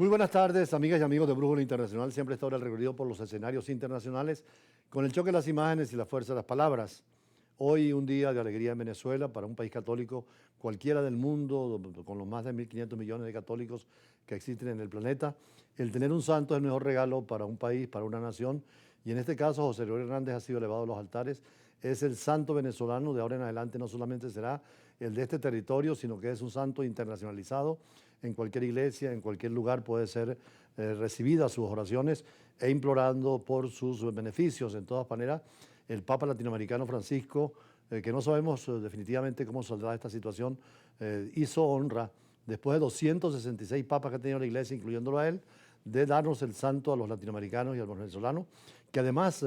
Muy buenas tardes, amigas y amigos de Brújula Internacional. Siempre está ahora el recorrido por los escenarios internacionales con el choque de las imágenes y la fuerza de las palabras. Hoy un día de alegría en Venezuela para un país católico cualquiera del mundo, con los más de 1.500 millones de católicos que existen en el planeta. El tener un santo es el mejor regalo para un país, para una nación. Y en este caso José Gregorio Hernández ha sido elevado a los altares. Es el santo venezolano. De ahora en adelante no solamente será el de este territorio, sino que es un santo internacionalizado. En cualquier iglesia, en cualquier lugar puede ser recibida sus oraciones e implorando por sus beneficios. En todas maneras, el Papa latinoamericano Francisco, que no sabemos definitivamente cómo saldrá de esta situación, hizo honra, después de 266 papas que ha tenido la iglesia, incluyéndolo a él, de darnos el santo a los latinoamericanos y a los venezolanos, que además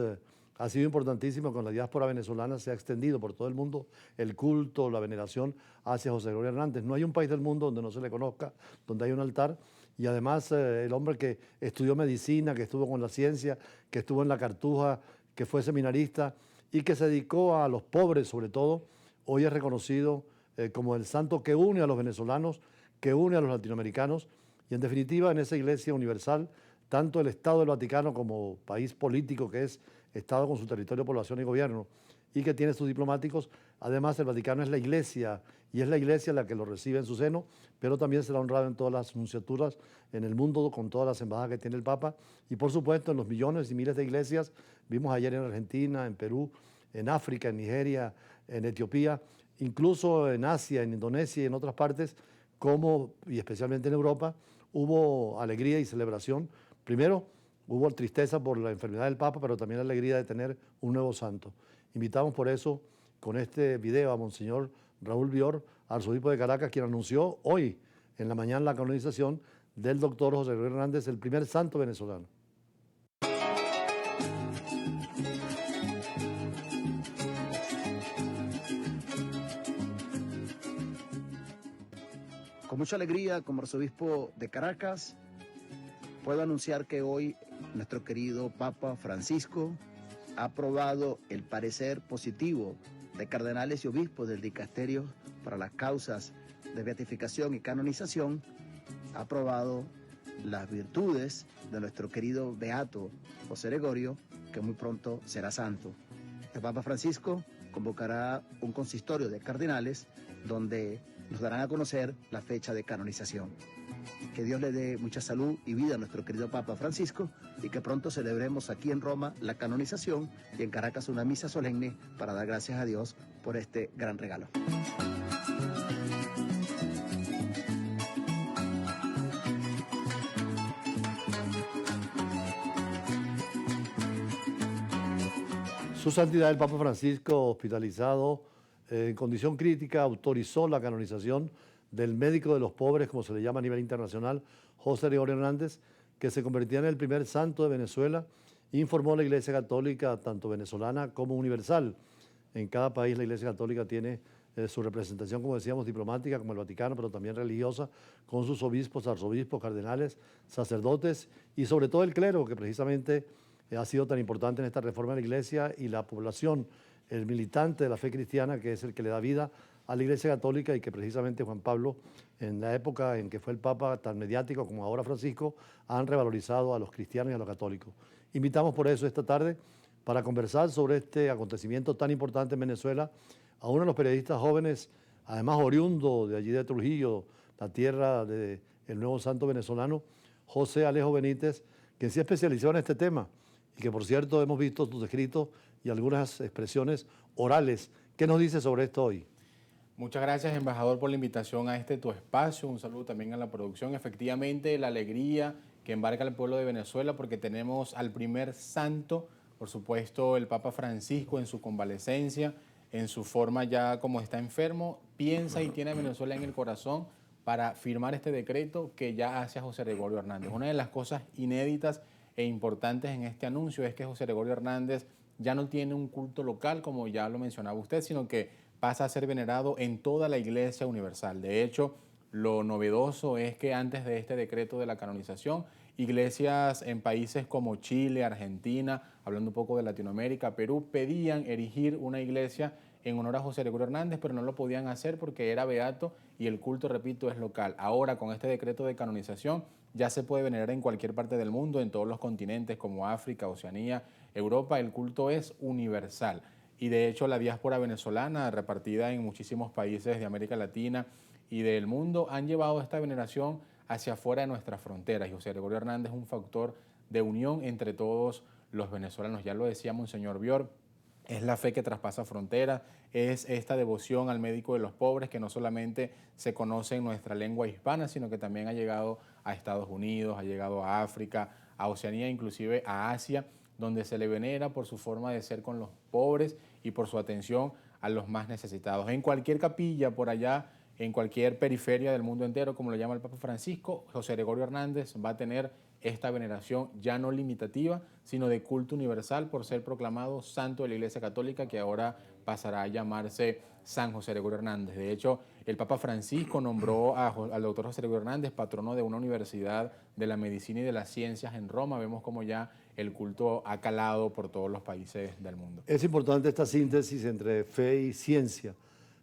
ha sido importantísimo con la diáspora venezolana, se ha extendido por todo el mundo el culto, la veneración hacia José Gregorio Hernández. No hay un país del mundo donde no se le conozca, donde hay un altar, y además el hombre que estudió medicina, que estuvo con la ciencia, que estuvo en la Cartuja, que fue seminarista y que se dedicó a los pobres sobre todo, hoy es reconocido como el santo que une a los venezolanos, que une a los latinoamericanos, y en definitiva en esa iglesia universal, tanto el Estado del Vaticano como país político que es Estado con su territorio, población y gobierno, y que tiene sus diplomáticos. Además, el Vaticano es la iglesia, y es la iglesia la que lo recibe en su seno, pero también será honrado en todas las nunciaturas en el mundo, con todas las embajadas que tiene el Papa, y por supuesto en los millones y miles de iglesias. Vimos ayer en Argentina, en Perú, en África, en Nigeria, en Etiopía, incluso en Asia, en Indonesia y en otras partes, como, y especialmente en Europa, hubo alegría y celebración. Primero, hubo tristeza por la enfermedad del Papa, pero también alegría de tener un nuevo santo. Invitamos por eso con este video a Monseñor Raúl Bior, arzobispo de Caracas, quien anunció hoy en la mañana la canonización del doctor José Gregorio Hernández, el primer santo venezolano. Con mucha alegría, como arzobispo de Caracas, puedo anunciar que hoy nuestro querido Papa Francisco ha aprobado el parecer positivo de cardenales y obispos del Dicasterio para las causas de beatificación y canonización. Ha aprobado las virtudes de nuestro querido beato José Gregorio, que muy pronto será santo. El Papa Francisco convocará un consistorio de cardenales donde nos darán a conocer la fecha de canonización. Que Dios le dé mucha salud y vida a nuestro querido Papa Francisco y que pronto celebremos aquí en Roma la canonización y en Caracas una misa solemne para dar gracias a Dios por este gran regalo. Su Santidad el Papa Francisco, hospitalizado en condición crítica, autorizó la canonización del médico de los pobres, como se le llama a nivel internacional, José Gregorio Hernández, que se convertía en el primer santo de Venezuela. Informó la Iglesia Católica, tanto venezolana como universal. En cada país la Iglesia Católica tiene su representación, como decíamos, diplomática, como el Vaticano, pero también religiosa, con sus obispos, arzobispos, cardenales, sacerdotes y sobre todo el clero, que precisamente ha sido tan importante en esta reforma de la Iglesia, y la población, el militante de la fe cristiana, que es el que le da vida a la Iglesia Católica, y que precisamente Juan Pablo, en la época en que fue el Papa tan mediático como ahora Francisco, han revalorizado a los cristianos y a los católicos. Invitamos por eso esta tarde para conversar sobre este acontecimiento tan importante en Venezuela a uno de los periodistas jóvenes, además oriundo de allí de Trujillo, la tierra del nuevo santo venezolano, José Alejo Benítez, quien se ha especializado en este tema y que, por cierto, hemos visto tus escritos y algunas expresiones orales. ¿Qué nos dice sobre esto hoy? Muchas gracias, embajador, por la invitación a tu espacio. Un saludo también a la producción. Efectivamente, la alegría que embarca el pueblo de Venezuela porque tenemos al primer santo, por supuesto, el Papa Francisco en su convalecencia, en su forma ya como está enfermo, piensa y tiene a Venezuela en el corazón para firmar este decreto que ya hace a José Gregorio Hernández. Una de las cosas inéditas e importantes en este anuncio es que José Gregorio Hernández ya no tiene un culto local, como ya lo mencionaba usted, sino que pasa a ser venerado en toda la Iglesia universal. De hecho, lo novedoso es que antes de este decreto de la canonización, iglesias en países como Chile, Argentina, hablando un poco de Latinoamérica, Perú, pedían erigir una iglesia en honor a José Gregorio Hernández, pero no lo podían hacer porque era beato y el culto, repito, es local. Ahora, con este decreto de canonización, ya se puede venerar en cualquier parte del mundo, en todos los continentes como África, Oceanía, Europa. El culto es universal. Y de hecho la diáspora venezolana, repartida en muchísimos países de América Latina y del mundo, han llevado esta veneración hacia afuera de nuestras fronteras. Y José Gregorio Hernández es un factor de unión entre todos los venezolanos. Ya lo decía Monseñor Bior, es la fe que traspasa fronteras, es esta devoción al médico de los pobres que no solamente se conoce en nuestra lengua hispana, sino que también ha llegado a Estados Unidos, ha llegado a África, a Oceanía, inclusive a Asia, donde se le venera por su forma de ser con los pobres y por su atención a los más necesitados. En cualquier capilla por allá, en cualquier periferia del mundo entero, como lo llama el Papa Francisco, José Gregorio Hernández va a tener esta veneración ya no limitativa, sino de culto universal por ser proclamado santo de la Iglesia Católica, que ahora pasará a llamarse San José Gregorio Hernández. De hecho, el Papa Francisco nombró al doctor José Gregorio Hernández patrono de una universidad de la medicina y de las ciencias en Roma. Vemos como ya el culto ha calado por todos los países del mundo. Es importante esta síntesis entre fe y ciencia.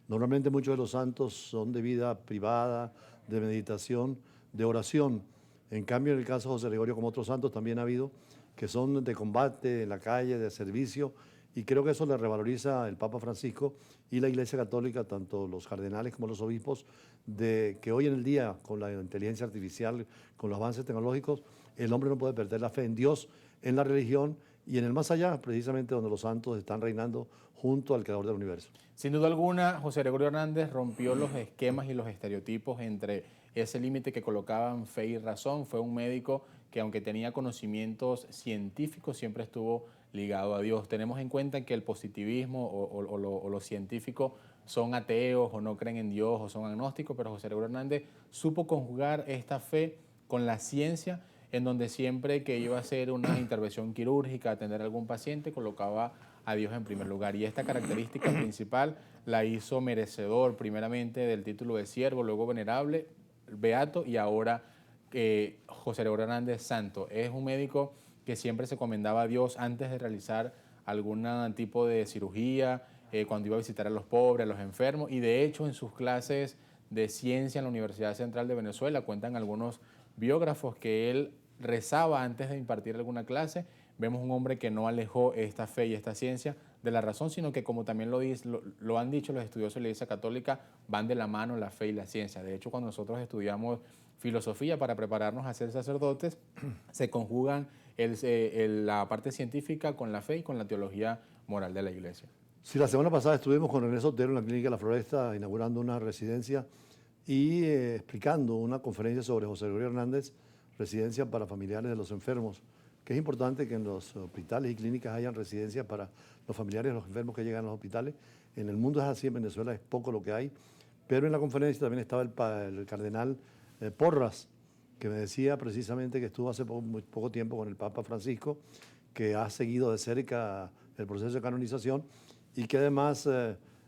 Normalmente muchos de los santos son de vida privada, de meditación, de oración. En cambio, en el caso de José Gregorio, como otros santos, también ha habido que son de combate en la calle, de servicio, y creo que eso le revaloriza el Papa Francisco y la Iglesia Católica, tanto los cardenales como los obispos, de que hoy en el día, con la inteligencia artificial, con los avances tecnológicos, el hombre no puede perder la fe en Dios, en la religión y en el más allá, precisamente donde los santos están reinando junto al Creador del universo. Sin duda alguna, José Gregorio Hernández rompió los esquemas y los estereotipos entre ese límite que colocaban fe y razón. Fue un médico que, aunque tenía conocimientos científicos, siempre estuvo ligado a Dios. Tenemos en cuenta que el positivismo o lo científico son ateos o no creen en Dios o son agnósticos, pero José Gregorio Hernández supo conjugar esta fe con la ciencia, en donde siempre que iba a hacer una intervención quirúrgica, atender a algún paciente, colocaba a Dios en primer lugar. Y esta característica principal la hizo merecedor primeramente del título de siervo, luego venerable, beato y ahora José Gregorio Hernández santo. Es un médico que siempre se encomendaba a Dios antes de realizar algún tipo de cirugía, cuando iba a visitar a los pobres, a los enfermos, y de hecho en sus clases de ciencia en la Universidad Central de Venezuela cuentan algunos biógrafos que él rezaba antes de impartir alguna clase. Vemos un hombre que no alejó esta fe y esta ciencia de la razón, sino que, como también lo han dicho los estudiosos de la Iglesia Católica, van de la mano la fe y la ciencia. De hecho, cuando nosotros estudiamos filosofía para prepararnos a ser sacerdotes, se conjugan la parte científica con la fe y con la teología moral de la Iglesia. Sí, la semana pasada estuvimos con René Sotero en la Clínica La Floresta inaugurando una residencia y explicando una conferencia sobre José Gregorio Hernández, residencia para familiares de los enfermos, que es importante que en los hospitales y clínicas hayan residencias para los familiares de los enfermos que llegan a los hospitales. En el mundo es así, en Venezuela es poco lo que hay, pero en la conferencia también estaba el cardenal Porras, que me decía precisamente que estuvo hace muy poco tiempo con el Papa Francisco, que ha seguido de cerca el proceso de canonización y que además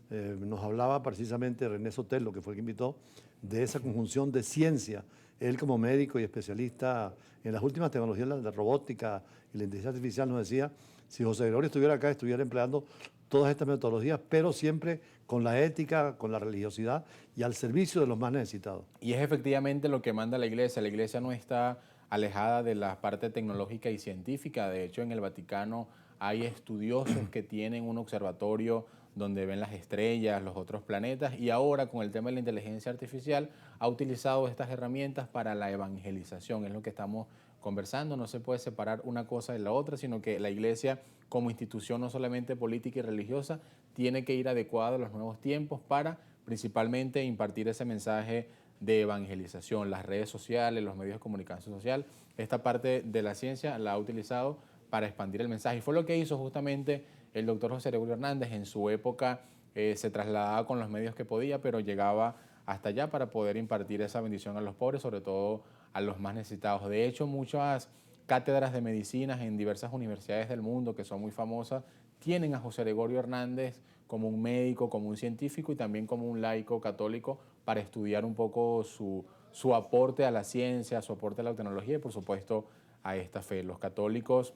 nos hablaba precisamente René Sotelo, que fue el que invitó, de esa conjunción de ciencia. Él como médico y especialista en las últimas tecnologías de robótica y la inteligencia artificial nos decía, si José Gregorio estuviera acá, estuviera empleando todas estas metodologías, pero siempre con la ética, con la religiosidad y al servicio de los más necesitados. Y es efectivamente lo que manda la Iglesia. La Iglesia no está alejada de la parte tecnológica y científica. De hecho, en el Vaticano hay estudiosos que tienen un observatorio donde ven las estrellas, los otros planetas, y ahora con el tema de la inteligencia artificial ha utilizado estas herramientas para la evangelización. Es lo que estamos conversando. No se puede separar una cosa de la otra, sino que la Iglesia como institución no solamente política y religiosa tiene que ir adecuada a los nuevos tiempos para principalmente impartir ese mensaje de evangelización. Las redes sociales, los medios de comunicación social, esta parte de la ciencia la ha utilizado para expandir el mensaje. Y fue lo que hizo justamente el doctor José Gregorio Hernández. En su época se trasladaba con los medios que podía, pero llegaba hasta allá para poder impartir esa bendición a los pobres, sobre todo a los más necesitados. De hecho, muchas cátedras de medicinas en diversas universidades del mundo que son muy famosas tienen a José Gregorio Hernández como un médico, como un científico y también como un laico católico para estudiar un poco su aporte a la ciencia, su aporte a la tecnología y, por supuesto, a esta fe. Los católicos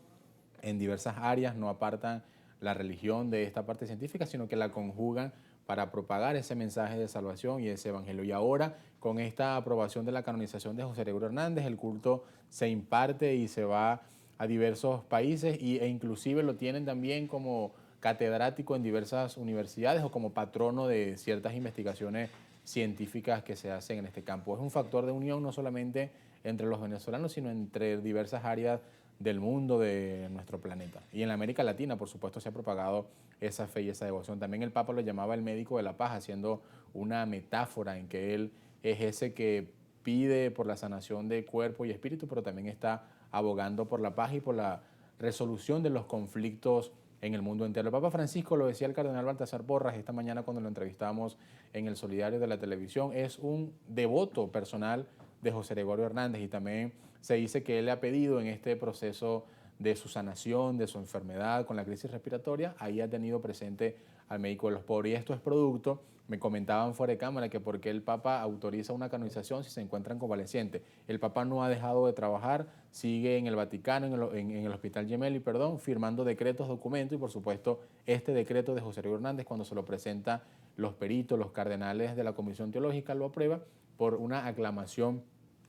en diversas áreas no apartan la religión de esta parte científica, sino que la conjugan para propagar ese mensaje de salvación y ese evangelio. Y ahora, con esta aprobación de la canonización de José Gregorio Hernández, el culto se imparte y se va a diversos países e inclusive lo tienen también como catedrático en diversas universidades o como patrono de ciertas investigaciones científicas que se hacen en este campo. Es un factor de unión no solamente entre los venezolanos, sino entre diversas áreas del mundo, de nuestro planeta. Y en la América Latina, por supuesto, se ha propagado esa fe y esa devoción. También el Papa lo llamaba el médico de la paz, haciendo una metáfora en que él es ese que pide por la sanación de cuerpo y espíritu, pero también está abogando por la paz y por la resolución de los conflictos en el mundo entero. El Papa Francisco, lo decía el cardenal Baltasar Porras esta mañana cuando lo entrevistamos en el Solidario de la televisión, es un devoto personal de José Gregorio Hernández y también se dice que él le ha pedido en este proceso de su sanación, de su enfermedad con la crisis respiratoria, ahí ha tenido presente al médico de los pobres. Y esto es producto, me comentaban fuera de cámara, que porque el Papa autoriza una canonización si se encuentran convalecientes. El Papa no ha dejado de trabajar, sigue en el Vaticano, en el Hospital Gemelli, firmando decretos, documentos y por supuesto este decreto de José Gregorio Hernández, cuando se lo presenta los peritos, los cardenales de la Comisión Teológica, lo aprueba por una aclamación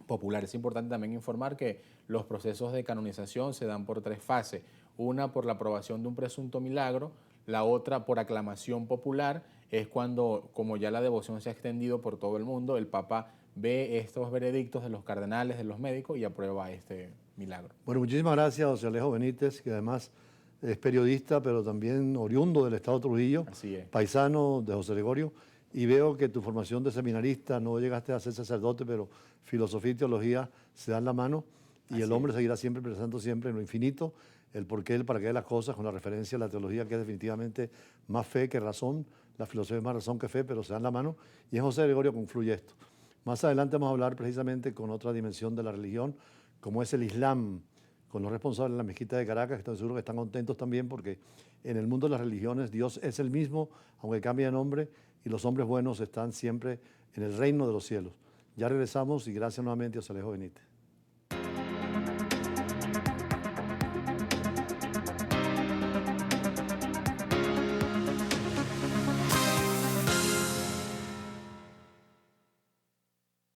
popular. Es importante también informar que los procesos de canonización se dan por 3 fases. Una por la aprobación de un presunto milagro, la otra por aclamación popular, es cuando, como ya la devoción se ha extendido por todo el mundo, el Papa ve estos veredictos de los cardenales, de los médicos y aprueba este milagro. Bueno, muchísimas gracias, José Alejo Benítez, que además es periodista, pero también oriundo del estado de Trujillo, Así es. paisano de José Gregorio, y veo que tu formación de seminarista, no llegaste a ser sacerdote, pero filosofía y teología se dan la mano, y Así el hombre es. seguirá siempre pensando siempre en lo infinito, el porqué, el para qué de las cosas, con la referencia a la teología, que es definitivamente más fe que razón, la filosofía es más razón que fe, pero se dan la mano, y en José Gregorio confluye esto. Más adelante vamos a hablar precisamente con otra dimensión de la religión, como es el Islam, con los responsables de la mezquita de Caracas, que estoy seguro que están contentos también porque en el mundo de las religiones Dios es el mismo, aunque cambie de nombre, y los hombres buenos están siempre en el reino de los cielos. Ya regresamos y gracias nuevamente a José Alejo Benítez.